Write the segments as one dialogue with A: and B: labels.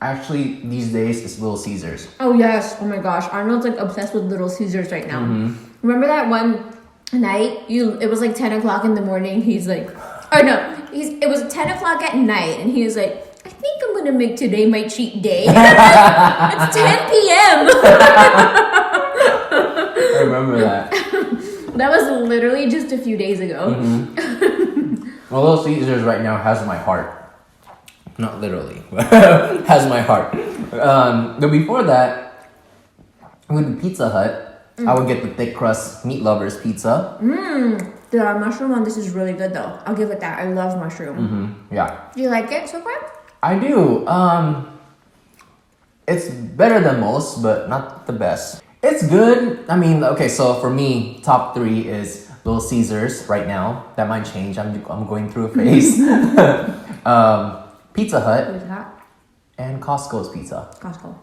A: Actually, these days it's Little Caesars.
B: Oh yes. Oh my gosh. Arnold's like obsessed with Little Caesars right now. Remember that one night? It was like 10 o'clock in the morning. He's like, oh no, it was 10 o'clock at night, and he was like, I think I'm gonna make today my cheat day. It's 10 p.m.
A: I remember that.
B: That was literally just a few days ago.
A: Well, Little Caesars right now has my heart. Not literally, but has my heart. But before that, with Pizza Hut, I would get the thick crust meat lovers pizza.
B: The mushroom one, this is really good though. I'll give it that. I love mushroom.
A: Yeah.
B: Do you like it so far?
A: I do. It's better than most, but not the best. It's good. I mean, okay, so for me, top 3 is Little Caesars right now. That might change. I'm going through a phase. Pizza Hut
B: Who's that?
A: and Costco's pizza.
B: Costco.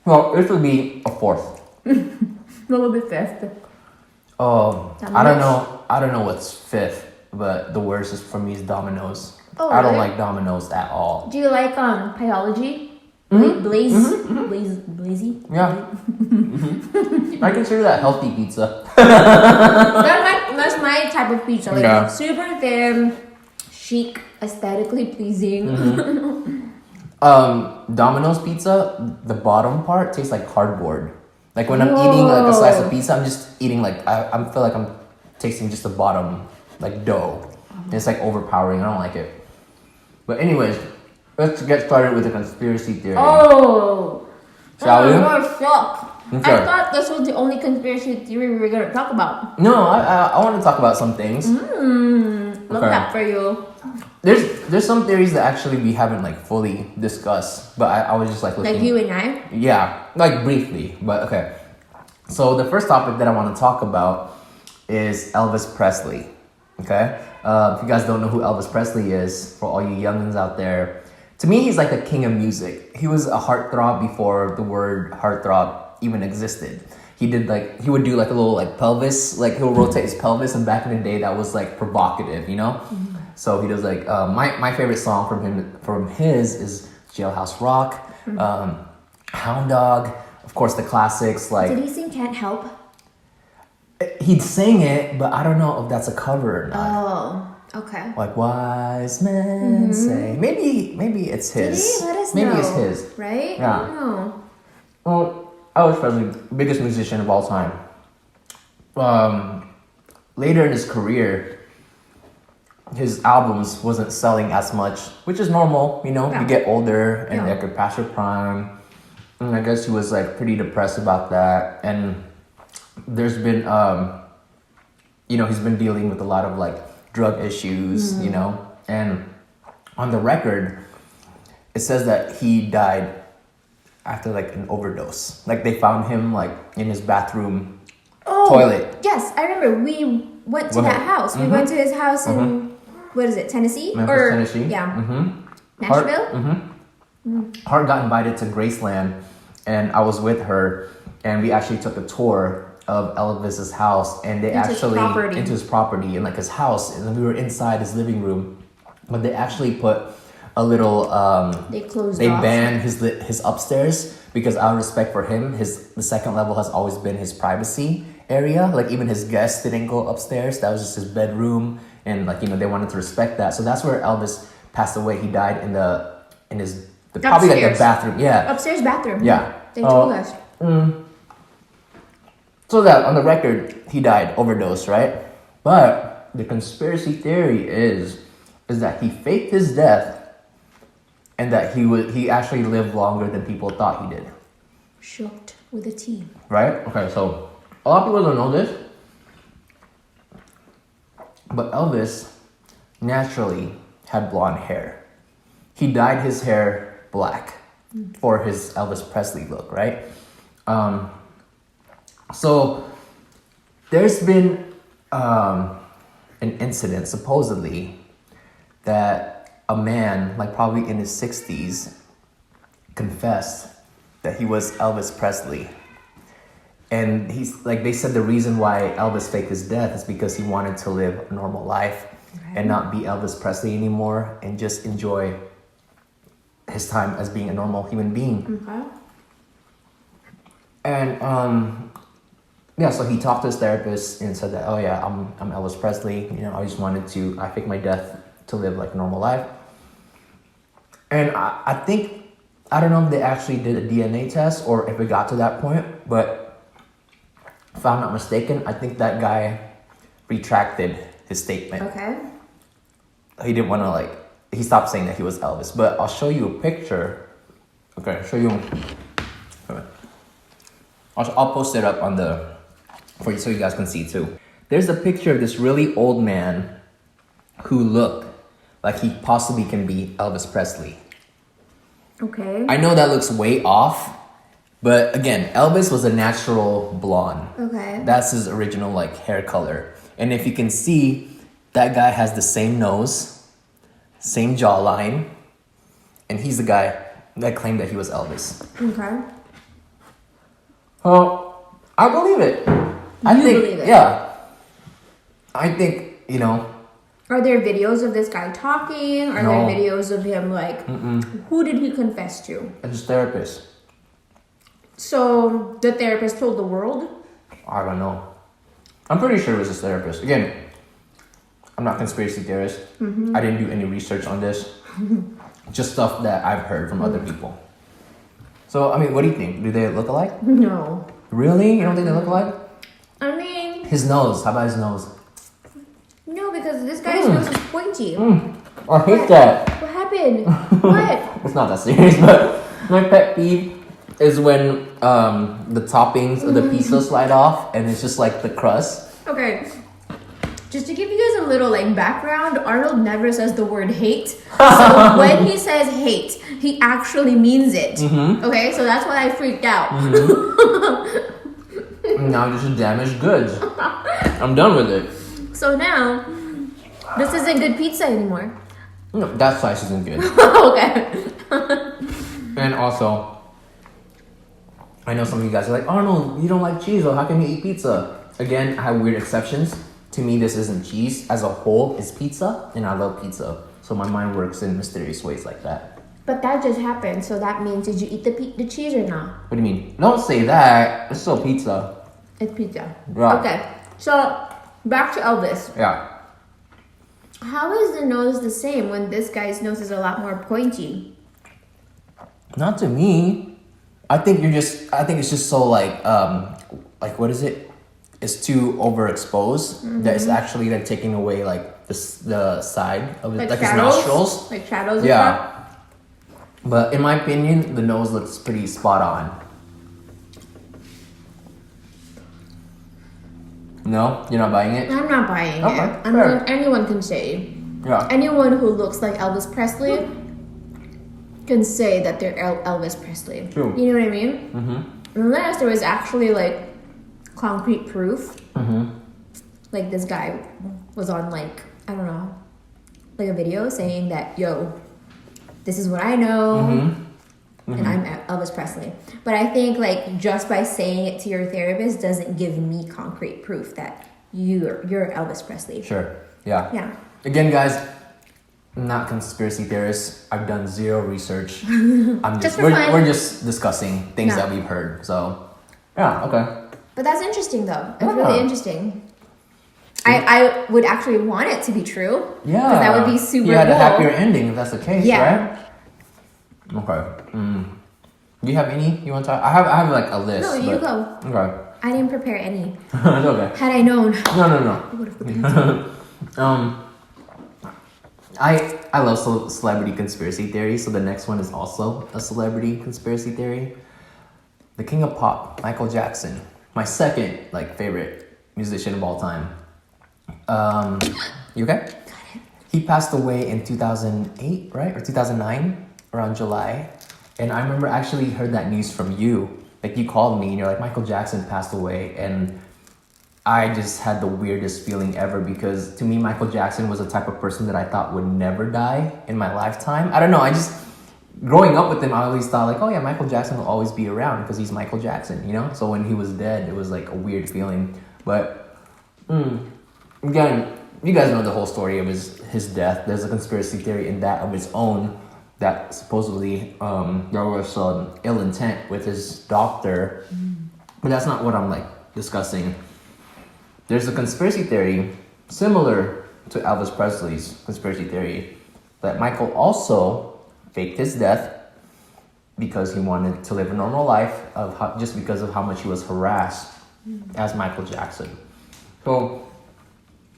A: Well, this would be a 4th.
B: What would be 5th?
A: I don't know what's 5th, but the worst is for me is Domino's.
B: Oh,
A: I don't
B: really?
A: like Domino's at all.
B: Do you like Pyology? Blazy?
A: Yeah. I consider that healthy pizza.
B: That's my type of pizza. Like
A: Yeah.
B: super thin, chic, aesthetically pleasing.
A: Domino's pizza, the bottom part tastes like cardboard. Like when I'm eating like a slice of pizza, I'm just eating like I feel like I'm tasting just the bottom like dough. It's like overpowering. I don't like it. But anyways, let's get started with the conspiracy theory.
B: Oh,
A: Shall we?
B: I'm shocked.
A: Okay.
B: I thought this was the only conspiracy theory we were gonna talk about.
A: No, I want to talk about some things.
B: Love
A: Okay.
B: that for you.
A: There's some theories that actually we haven't like fully discussed, but I was just like looking.
B: Like you and I.
A: Yeah, like briefly, but okay. So the first topic that I want to talk about is Elvis Presley. Okay, if you guys don't know who Elvis Presley is, for all you youngins out there, to me he's like a king of music. He was a heartthrob before the word heartthrob even existed. He would do like a little like pelvis, like he'll rotate his pelvis, and back in the day that was like provocative, you know. So he does like my favorite song from his is Jailhouse Rock, Hound Dog, of course the classics like.
B: Did he sing Can't Help?
A: He'd sing it, but I don't know if that's a cover or not.
B: Oh, okay.
A: Like wise men say, maybe it's his.
B: Did he? Let us
A: maybe
B: know.
A: it's his.
B: Right?
A: Yeah.
B: I don't know.
A: Well, Elvis Presley, biggest musician of all time. Later in his career, his albums wasn't selling as much, which is normal, you know.
B: Yeah.
A: You get older and
B: Yeah.
A: like you're past your prime. And I guess he was like pretty depressed about that. And there's been, he's been dealing with a lot of like drug issues, you know. And on the record, it says that he died after like an overdose. Like they found him like in his bathroom toilet.
B: Yes, I remember. We went to that house. We went to his house in what is it, Tennessee?
A: Memphis, Tennessee.
B: Yeah.
A: Nashville. Hart got invited to Graceland, and I was with her, and we actually took a tour of Elvis's house, and they into his property and like his house, and we were inside his living room, but they actually put a little they banned his upstairs because out of respect for him, the second level has always been his privacy area. Like even his guests didn't go upstairs. That was just his bedroom, and like they wanted to respect that. So that's where Elvis passed away. He died in his probably like the bathroom. Yeah,
B: upstairs bathroom.
A: Yeah,
B: they told us.
A: So that on the record, he died overdose, right? But the conspiracy theory is that he faked his death, and that he actually lived longer than people thought he did.
B: Shocked with a T.
A: Right? Okay, so a lot of people don't know this, but Elvis naturally had blonde hair. He dyed his hair black for his Elvis Presley look, right? So there's been an incident, supposedly, that a man, like probably in his 60s, confessed that he was Elvis Presley. And they said the reason why Elvis faked his death is because he wanted to live a normal life and not be Elvis Presley anymore and just enjoy his time as being a normal human being.
B: Okay.
A: And yeah, so he talked to his therapist and said that, oh yeah, I'm Elvis Presley. You know, I faked my death to live like a normal life. And I think, I don't know if they actually did a DNA test or if it got to that point, but if I'm not mistaken, I think that guy retracted his statement.
B: Okay.
A: He didn't want to he stopped saying that he was Elvis. But I'll show you a picture. Okay, I'll show you. Okay. I'll post it up for you so you guys can see too. There's a picture of this really old man who looked like he possibly can be Elvis Presley.
B: Okay.
A: I know that looks way off, but again, Elvis was a natural blonde.
B: Okay.
A: That's his original hair color. And if you can see, that guy has the same nose, same jawline, and he's the guy that claimed that he was Elvis.
B: Okay.
A: Well, I believe it.
B: Believe it?
A: Yeah. I think,
B: Are there videos of this guy talking? Are
A: No.
B: there videos of him who did he confess to?
A: his therapist.
B: So the therapist told the world?
A: I don't know. I'm pretty sure it was his therapist. Again, I'm not a conspiracy theorist. I didn't do any research on this. Just stuff that I've heard from other people. So, I mean, what do you think? Do they look alike?
B: No.
A: Really? You don't think they look alike?
B: I mean,
A: His nose. How about his nose?
B: no, because this guy's nose is pointy.
A: I hate that.
B: What happened? What?
A: It's not that serious, but my pet peeve is when the toppings of the pizza slide off and it's just like the crust.
B: Okay. Just to give you guys a little background, Arnold never says the word hate. So when he says hate, he actually means it. Okay, so that's why I freaked out.
A: Now just damaged goods. I'm done with it.
B: So now, this isn't good pizza anymore.
A: No, that slice isn't good.
B: Okay.
A: And also, I know some of you guys are like, Arnold, you don't like cheese, or how can you eat pizza? Again, I have weird exceptions. To me, this isn't cheese. As a whole, it's pizza, and I love pizza. So my mind works in mysterious ways like that.
B: But that just happened, so that means did you eat the cheese or not?
A: What do you mean? Don't say that. It's still pizza.
B: It's pizza.
A: Yeah.
B: Okay, so back to Elvis.
A: Yeah.
B: How is the nose the same when this guy's nose is a lot more pointy?
A: Not to me. I think it's just so what is it? It's too overexposed that it's actually taking away the side of it, his
B: shadows?
A: nostrils.
B: Like shadows?
A: Yeah. But in my opinion, the nose looks pretty spot on. No? You're not buying it?
B: I'm not buying
A: Okay,
B: it. I
A: fair.
B: mean, anyone can say.
A: Yeah.
B: Anyone who looks like Elvis Presley can say that they're Elvis Presley.
A: True.
B: You know what I mean? Unless there was actually concrete proof. Like this guy was on I don't know, a video saying that, yo, this is what I know. And I'm Elvis Presley. But I think just by saying it to your therapist doesn't give me concrete proof that you're Elvis Presley.
A: Sure. Yeah.
B: Yeah.
A: Again, guys, I'm not conspiracy theorists. I've done zero research. We're just discussing things that we've heard. So, yeah, okay.
B: But that's interesting though. It's
A: Yeah.
B: really interesting. I would actually want it to be true.
A: Yeah.
B: Because that would be super
A: You had
B: cool.
A: a happier ending if that's the case,
B: Yeah.
A: right? Okay. Do you have any you want to talk? I have a list.
B: No, you
A: but-
B: go.
A: Okay.
B: I didn't prepare any.
A: It's okay.
B: Had I known,
A: No.
B: I would have put that.
A: I love celebrity conspiracy theories, so the next one is also a celebrity conspiracy theory. The King of Pop, Michael Jackson, my second favorite musician of all time. You okay?
B: Got it.
A: He passed away in 2008, right? Or 2009, around July. And I remember actually heard that news from you. You called me and you're like, Michael Jackson passed away. And I just had the weirdest feeling ever because to me, Michael Jackson was the type of person that I thought would never die in my lifetime. I don't know. Growing up with him, I always thought oh yeah, Michael Jackson will always be around because he's Michael Jackson, you know? So when he was dead, it was a weird feeling. But again, you guys know the whole story of his death. There's a conspiracy theory in that of its own that supposedly there was ill intent with his doctor. But that's not what I'm like discussing. There's a conspiracy theory similar to Elvis Presley's conspiracy theory that Michael also faked his death because he wanted to live a normal life just because of how much he was harassed as Michael Jackson. So,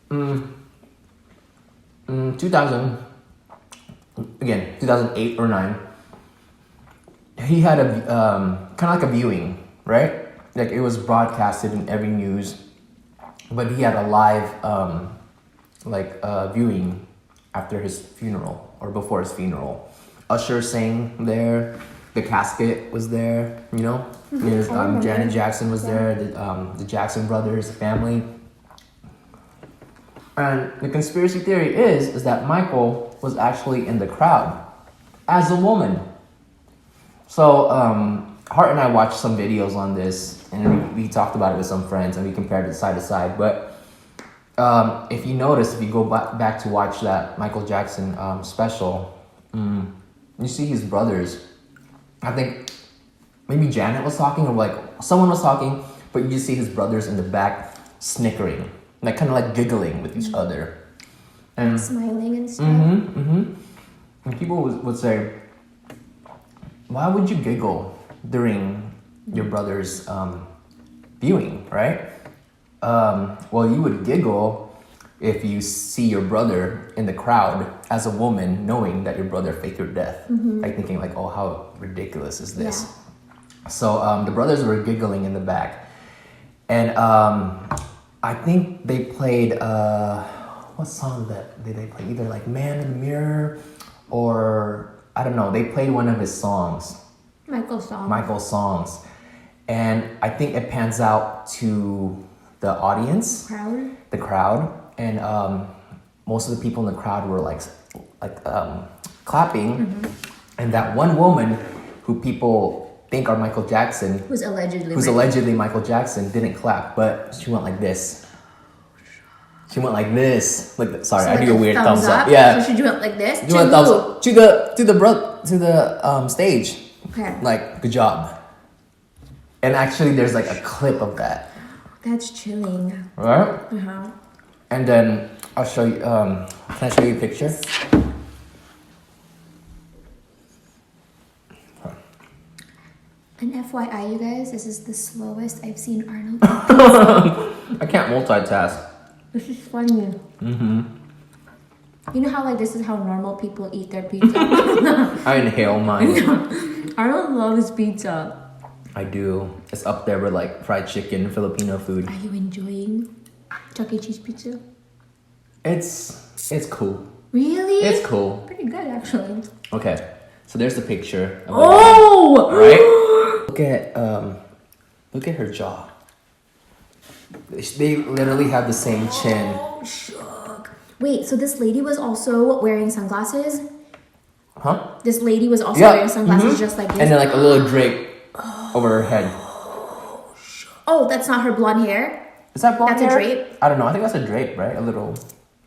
A: 2008 or 9, he had a kind of like a viewing, right? Like it was broadcasted in every news, but he had a live viewing after his funeral or before his funeral. Usher sang there. The casket was there, you know. There's, Janet Jackson was there. The Jackson brothers, the family. And the conspiracy theory is that Michael was actually in the crowd as a woman. So Hart and I watched some videos on this, and we talked about it with some friends, and we compared it side to side. But if you notice, if you go back to watch that Michael Jackson special, you see his brothers. I think maybe Janet was talking, or like someone was talking, but you just see his brothers in the back snickering, like kind of like giggling with each other, and
B: smiling and stuff.
A: And people would say, "Why would you giggle during your brother's viewing, right?" Well, you would giggle if you see your brother in the crowd as a woman, knowing that your brother faked your death, like thinking like, "Oh, how ridiculous is this?" Yeah. So the brothers were giggling in the back, and I think they played what song did they play? Either like "Man in the Mirror" or I don't know. They played one of his songs. Michael's songs, and I think it pans out to the audience, the crowd. And most of the people in the crowd were like clapping, and that one woman who people think are Michael Jackson, who's allegedly Michael Jackson, didn't clap, but she went like this. She went like this. Like sorry, I do a weird thumbs up. Yeah.
B: So she went like this.
A: She went thumbs up to the stage.
B: Okay.
A: Like good job. And actually, there's like a clip of that.
B: That's chilling.
A: Right. And then I'll show you. Can I show you a picture?
B: And FYI, you guys, this is the slowest I've seen Arnold.
A: I can't multitask.
B: This is funny. You know how like this is how normal people eat their pizza?
A: I inhale mine.
B: Arnold loves pizza.
A: I do. It's up there with like fried chicken, Filipino food.
B: Are you enjoying Chuck E. Cheese pizza?
A: It's cool.
B: Really?
A: It's cool.
B: Pretty good actually.
A: Okay, so there's the picture.
B: Oh!
A: Right? Look at her jaw. They literally have the same chin.
B: Oh, shook. Wait, so this lady was also wearing sunglasses?
A: Huh?
B: This lady was also wearing sunglasses just like this?
A: And then like a little drape over her head.
B: Oh, that's not her blonde hair?
A: Is that blonde hair?
B: That's a drape?
A: I don't know. I think that's a drape, right? A little...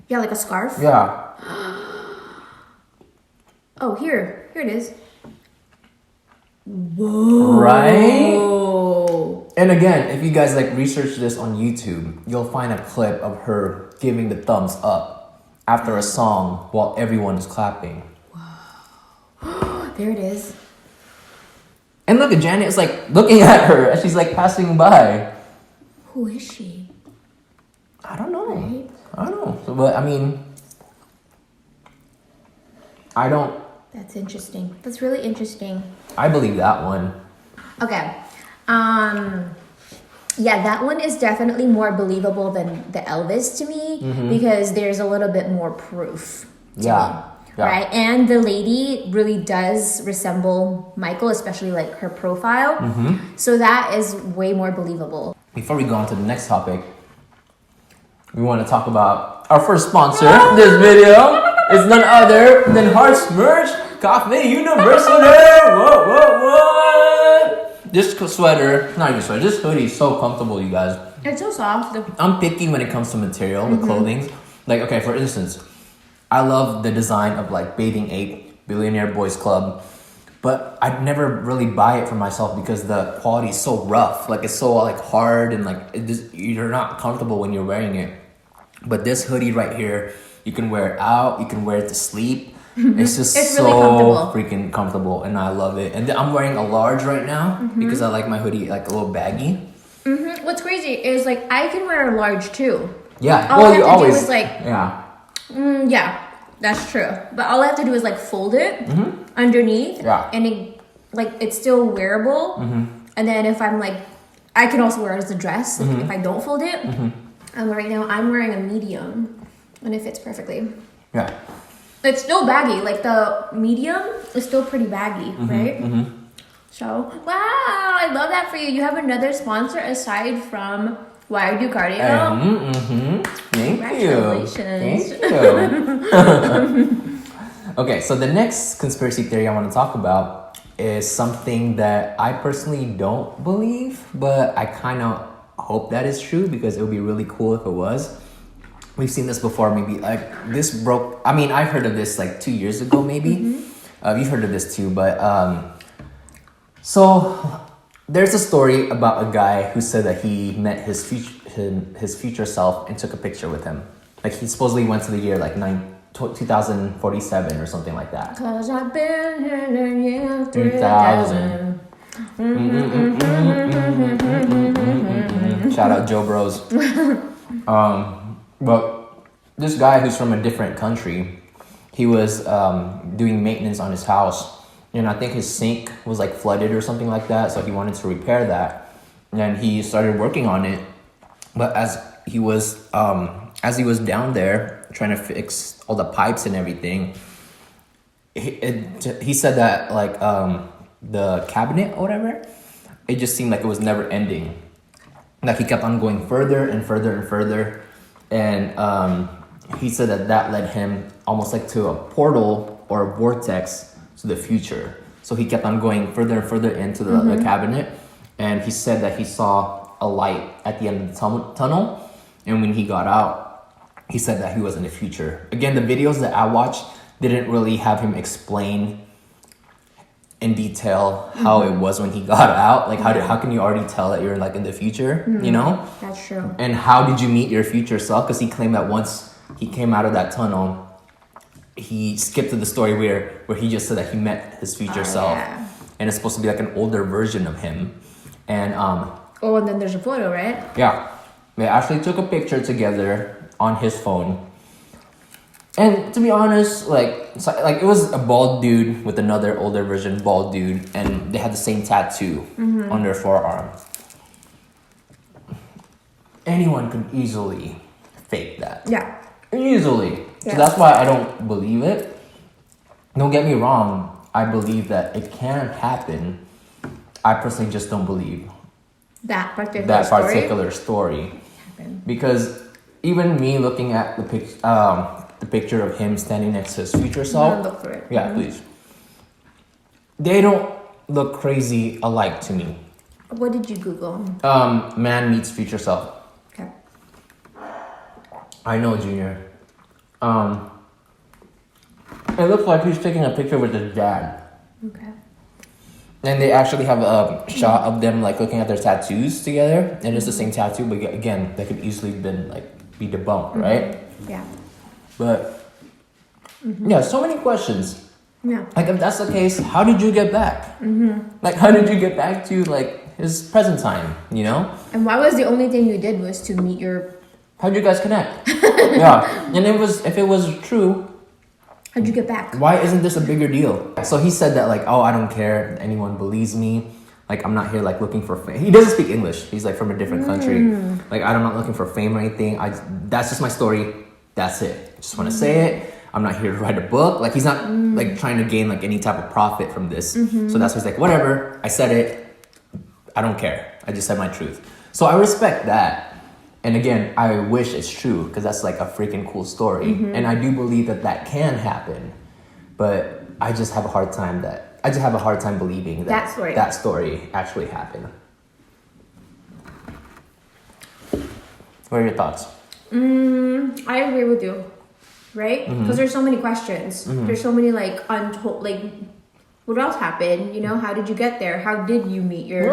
B: Yeah, like a scarf?
A: Yeah.
B: Oh, here it is. Whoa.
A: Right? And again, if you guys like research this on YouTube, you'll find a clip of her giving the thumbs up after a song while everyone is clapping.
B: Wow. There it is.
A: And look at Janet is like looking at her as she's like passing by.
B: Who is she?
A: I don't know.
B: Right?
A: I don't know. So, but I mean, I don't.
B: That's interesting. That's really interesting.
A: I believe that one.
B: Okay. Yeah, that one is definitely more believable than the Elvis to me because there's a little bit more proof.
A: Yeah.
B: Right? And the lady really does resemble Michael, especially like her profile. So that is way more believable.
A: Before we go on to the next topic, we want to talk about our first sponsor. This video is none other than Heart's Merch Coffee University. What? This sweater, not even sweater, this hoodie is so comfortable, you guys.
B: It's so soft.
A: I'm picky when it comes to material, the clothing. Like, okay, for instance, I love the design of like Bathing Ape Billionaire Boys Club. But I'd never really buy it for myself because the quality is so rough. Like, it's so like hard and like you're not comfortable when you're wearing it. But this hoodie right here, you can wear it out, you can wear it to sleep. It's just
B: It's
A: so
B: really comfortable.
A: freaking comfortable, and I love it. And I'm wearing a large right now because I like my hoodie like a little baggy.
B: What's crazy is like I can wear a large too.
A: Yeah,
B: All I have to do is like
A: yeah.
B: That's true. But all I have to do is like fold it underneath, and it like it's still wearable. And then if I'm like, I can also wear it as a dress if I don't fold it. Right now I'm wearing a medium, and it fits perfectly.
A: Yeah.
B: It's still baggy. Like the medium is still pretty baggy, right? So wow, I love that for you. You have another sponsor aside from Why I Do Cardio.
A: Thank
B: Congratulations.
A: you. Thank you. Okay, so the next conspiracy theory I want to talk about is something that I personally don't believe, but I kind of hope that is true because it would be really cool if it was. We've seen this before, maybe like this broke. I mean, I've heard of this like 2 years ago, maybe. You've heard of this too, but so there's a story about a guy who said that he met his future self and took a picture with him. Like he supposedly went to the year like 2047 or something like that.
B: 'Cause I've been here in year
A: 3000. Shout out Joe Bros. But this guy who's from a different country, he was doing maintenance on his house, and I think his sink was like flooded or something like that, so he wanted to repair that, and he started working on it. But as he was down there trying to fix all the pipes and everything, he said that like the cabinet or whatever, it just seemed like it was never ending. Like he kept on going further and further and further. And he said that led him almost like to a portal or a vortex to the future. So he kept on going further and further into the cabinet. And he said that he saw a light at the end of the tunnel. And when he got out, he said that he was in the future. Again, the videos that I watched didn't really have him explain in detail how it was when he got out. Like how can you already tell that you're like in the future, you know?
B: That's true.
A: And how did you meet your future self? Because he claimed that once he came out of that tunnel, he skipped to the story where he just said that he met his future self.
B: Yeah.
A: And it's supposed to be like an older version of him. And
B: and then there's a photo, right?
A: yeah, they actually took a picture together on his phone. And to be honest, like it was a bald dude with another older version bald dude, and they had the same tattoo on their forearm. Anyone could easily fake that.
B: Yeah.
A: Easily.
B: Yeah.
A: So that's why I don't believe it. Don't get me wrong, I believe that it can happen. I personally just don't believe
B: That particular
A: story. Because even me looking at the picture of him standing next to his future self.
B: Look for it.
A: Yeah, please. They don't look crazy alike to me.
B: What did you Google?
A: Man meets future self.
B: Okay.
A: I know, Junior. It looks like he's taking a picture with his dad.
B: Okay.
A: And they actually have a shot of them like looking at their tattoos together, and it's the same tattoo, but again, that could easily be debunked, right?
B: Yeah.
A: But yeah, so many questions.
B: Yeah.
A: Like if that's the case, how did you get back? Like how did you get back to like his present time? You know?
B: And why was the only thing you did was to meet your?
A: How'd you guys connect? Yeah, and if it was true,
B: how'd you get back?
A: why isn't this a bigger deal? So he said that like, oh, I don't care if anyone believes me. Like I'm not here like looking for fame. He doesn't speak English. He's like from a different country. Like I'm not looking for fame or anything. That's just my story. That's it. Just want to say it. I'm not here to write a book. Like he's not like trying to gain like any type of profit from this. So that's why he's like, whatever. I said it. I don't care. I just said my truth. So I respect that. And again, I wish it's true because that's like a freaking cool story. And I do believe that can happen. But I just have a hard time believing that story actually happened. What are your thoughts?
B: I agree with you. right? Because there's so many questions. There's so many like untold, like what else happened? You know, how did you get there? How did you meet your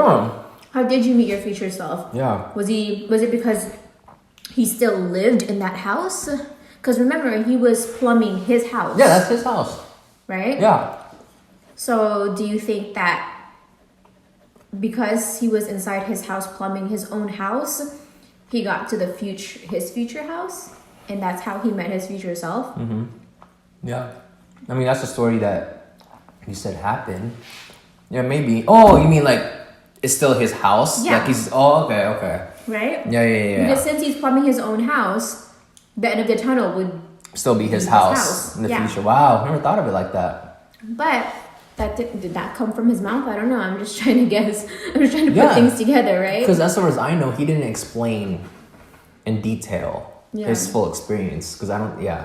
B: future self?
A: Yeah.
B: Was it because he still lived in that house? Because remember, he was plumbing his house.
A: Yeah, that's his house.
B: Right?
A: Yeah.
B: So do you think that because he was inside his house plumbing his own house, he got to his future house, and that's how he met his future self?
A: Yeah. I mean, that's the story that you said happened. Yeah, maybe. Oh, you mean like it's still his house?
B: Yeah.
A: Like he's. Oh, okay.
B: Right?
A: Yeah.
B: Because since he's plumbing his own house, the end of the tunnel would
A: still be his house in the future. Wow, never thought of it like that.
B: But did that come from his mouth? I don't know. I'm just trying to guess. I'm just trying to put things together, right?
A: Because as far as I know, he didn't explain in detail his full experience. Because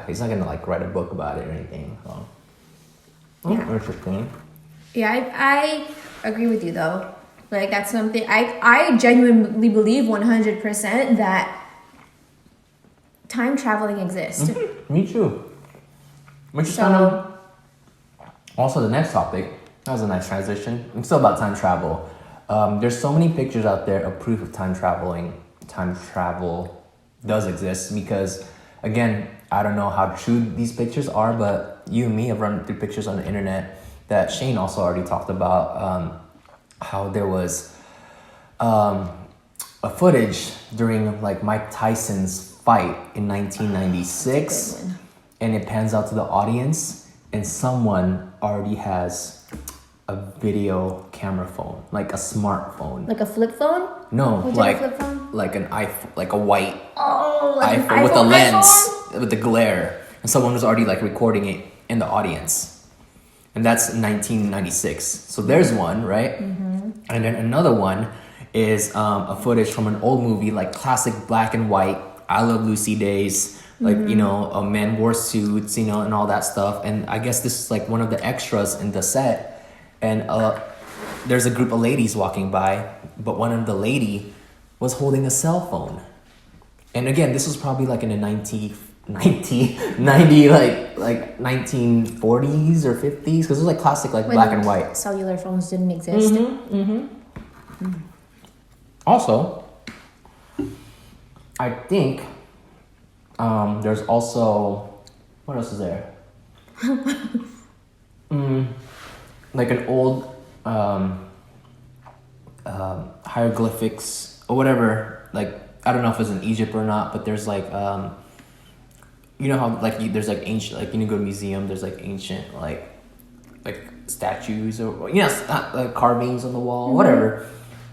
A: he's not gonna like write a book about it or anything. So. Interesting.
B: Yeah, I agree with you though. Like that's something I genuinely believe 100% that time traveling exists.
A: Me too. Which is also the next topic. That was a nice transition. It's still about time travel. There's so many pictures out there of proof of time travel does exist because, again, I don't know how true these pictures are, but you and me have run through pictures on the internet that Shane also already talked about, how there was a footage during like Mike Tyson's fight in 1996, and it pans out to the audience, and someone already has a video camera phone, like a smartphone.
B: Like a flip phone?
A: No, like
B: a flip phone?
A: like an iPhone, like a white
B: like
A: iPhone with a lens with the glare, and someone was already like recording it in the audience, and that's 1996. So there's one, right? And then another one is a footage from an old movie, like classic black and white, I Love Lucy days. Like, you know, a men wore suits, you know, and all that stuff. And I guess this is like one of the extras in the set. And there's a group of ladies walking by, but one of the lady was holding a cell phone. And again, this was probably like in the 90 like 1940s or 50s, because it was like classic like black and white.
B: Cellular phones didn't exist.
A: Also, I think there's also, what else is there? Like an old hieroglyphics or whatever. Like, I don't know if it's in Egypt or not, but there's like you know how like there's like ancient, like, you know, go to a museum, there's like ancient like statues or like carvings on the wall, whatever.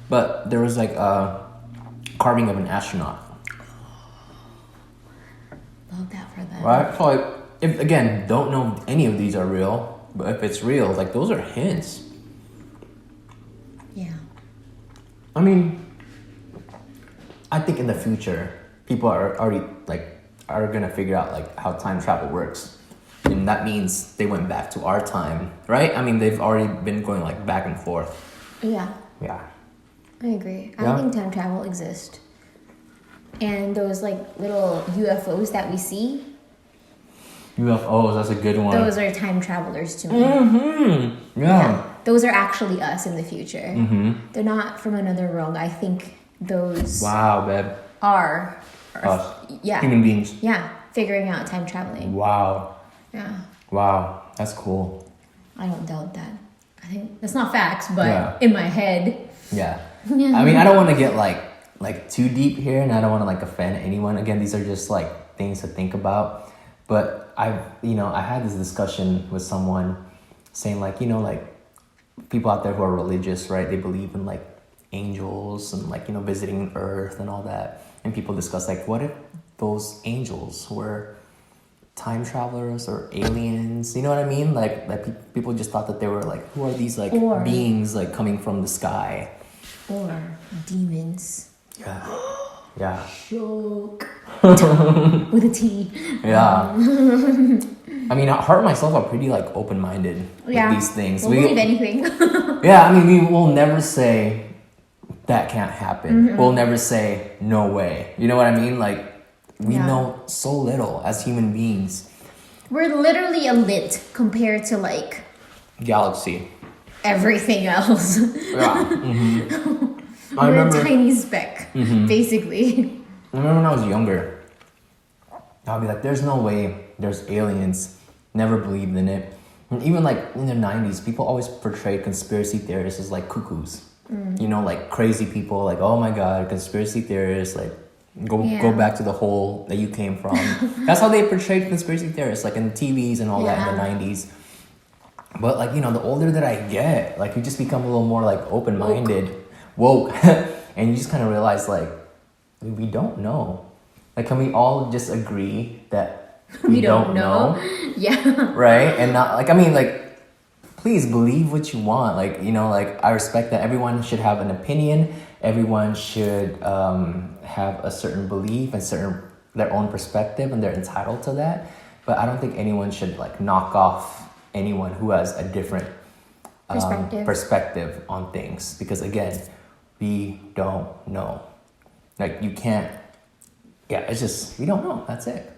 A: But there was like a carving of an astronaut.
B: Love that for them.
A: Right? So like, if again, don't know if any of these are real, but if it's real, like those are hints.
B: Yeah.
A: I mean, I think in the future, people are already are gonna figure out like how time travel works, and that means they went back to our time, right? I mean, they've already been going like back and forth.
B: Yeah.
A: Yeah.
B: I agree. I think time travel exists. And those like little UFOs that we see.
A: UFOs, that's a good one.
B: Those are time travelers to me.
A: Yeah.
B: Those are actually us in the future. They're not from another world. I think those
A: Wow, babe.
B: are
A: Us.
B: Yeah.
A: Human beings.
B: Yeah. Figuring out time traveling.
A: Wow.
B: Yeah.
A: Wow. That's cool.
B: I don't doubt that. I think that's not facts, but in my head.
A: Yeah. I mean, I don't want to get like too deep here, and I don't want to like offend anyone. Again, these are just like things to think about. But I had this discussion with someone saying like, you know, like people out there who are religious, right? They believe in like angels and like, you know, visiting Earth and all that. And people discuss like, what if those angels were time travelers or aliens? You know what I mean? Like people just thought that they were like, who are these like beings like coming from the sky?
B: Or demons.
A: Yeah. Yeah.
B: Shook. With a T.
A: Yeah. I mean, Heart and myself are pretty like open-minded with these things.
B: We'll believe anything.
A: Yeah, I mean, we will never say that can't happen. We'll never say no way. You know what I mean? Like, we know so little as human beings.
B: We're literally a lint compared to like
A: Galaxy.
B: everything else.
A: Yeah. I
B: We're
A: remember.
B: a tiny speck, basically.
A: I remember when I was younger, I'd be like, "There's no way there's aliens." Never believed in it. And even like in the 90s, people always portrayed conspiracy theorists as like cuckoos. You know, like crazy people, like, oh my god, conspiracy theorists, like go back to the hole that you came from. That's how they portrayed conspiracy theorists, like in TVs and all that in the 90s. But like, you know, the older that I get, like you just become a little more like open-minded, woke. And you just kind of realize like, we don't know. Like, can we all just agree that we don't know?
B: Yeah.
A: Right? And not like, I mean, like, please believe what you want. Like, you know, like I respect that everyone should have an opinion. Everyone should have a certain belief and their own perspective, and they're entitled to that. But I don't think anyone should like knock off anyone who has a different perspective on things, because again, we don't know. Like you can't. Yeah, it's just we don't know. That's it.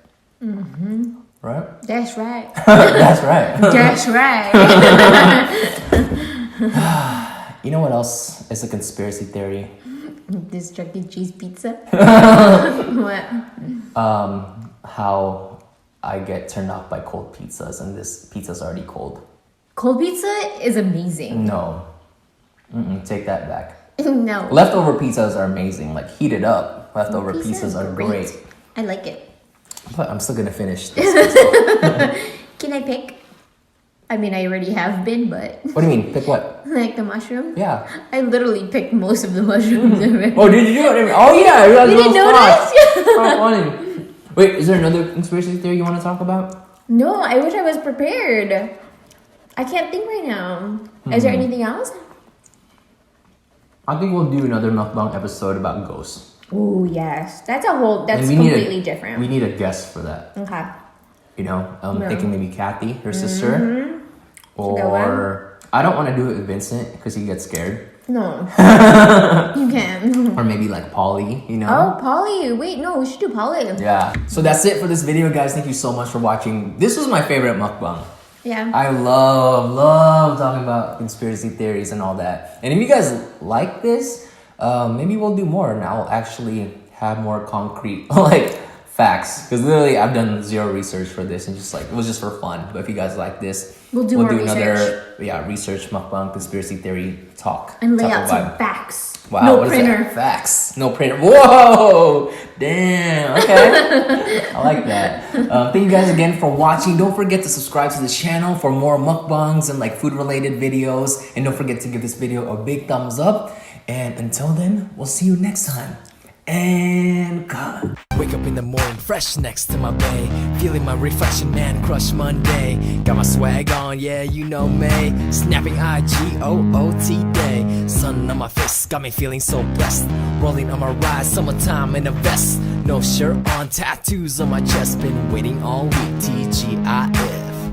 A: Right?
B: That's right.
A: That's right.
B: That's right.
A: You know what else is a conspiracy theory?
B: This Chuck E. Cheese pizza. What?
A: How I get turned off by cold pizzas, and this pizza's already cold.
B: Cold pizza is amazing.
A: No. Take that back.
B: No.
A: Leftover pizzas are amazing. Like heated up leftover
B: Pizza is
A: pizzas are great.
B: I like it.
A: But I'm still gonna finish this.
B: Can I pick? I mean, I already have been, but
A: What do you mean? Pick what?
B: like the mushroom.
A: Yeah.
B: I literally picked most of the mushrooms already.
A: Oh, did you do it? Oh yeah. You
B: didn't notice?
A: How funny. Wait, is there another conspiracy theory you want to talk about?
B: No, I wish I was prepared. I can't think right now. Is there anything else?
A: I think we'll do another mukbang episode about ghosts.
B: Oh yes, that's
A: And we
B: completely
A: need
B: different.
A: We need a guest for that.
B: Okay.
A: You know, I'm
B: Yeah.
A: thinking maybe Kathy, her sister, or I don't want to do it with Vincent because he gets scared.
B: No, you can.
A: Or maybe like Polly, you know.
B: Oh, Polly. Wait, no, we should do Polly.
A: Yeah. So that's it for this video, guys. Thank you so much for watching. This was my favorite mukbang.
B: Yeah.
A: I love talking about conspiracy theories and all that. And if you guys like this, maybe we'll do more, and I'll actually have more concrete like facts. Because literally, I've done zero research for this, and just like it was just for fun. But if you guys like this,
B: We'll do more
A: another research mukbang conspiracy theory talk
B: And lay
A: type
B: out
A: of
B: some
A: vibe.
B: facts.
A: Wow,
B: No
A: what is
B: printer.
A: that? Facts. No printer. Whoa! Damn. Okay. I like that. Thank you guys again for watching. Don't forget to subscribe to the channel for more mukbangs and like food related videos. And don't forget to give this video a big thumbs up. And until then, we'll see you next time. And cut. Wake up in the morning, fresh next to my bay. Feeling my reflection, man, crush Monday. Got my swag on, yeah, you know me. Snapping IGOOT day. Sun on my face, got me feeling so blessed. Rolling on my ride, summertime in a vest. No shirt on, tattoos on my chest. Been waiting all week, TGIF.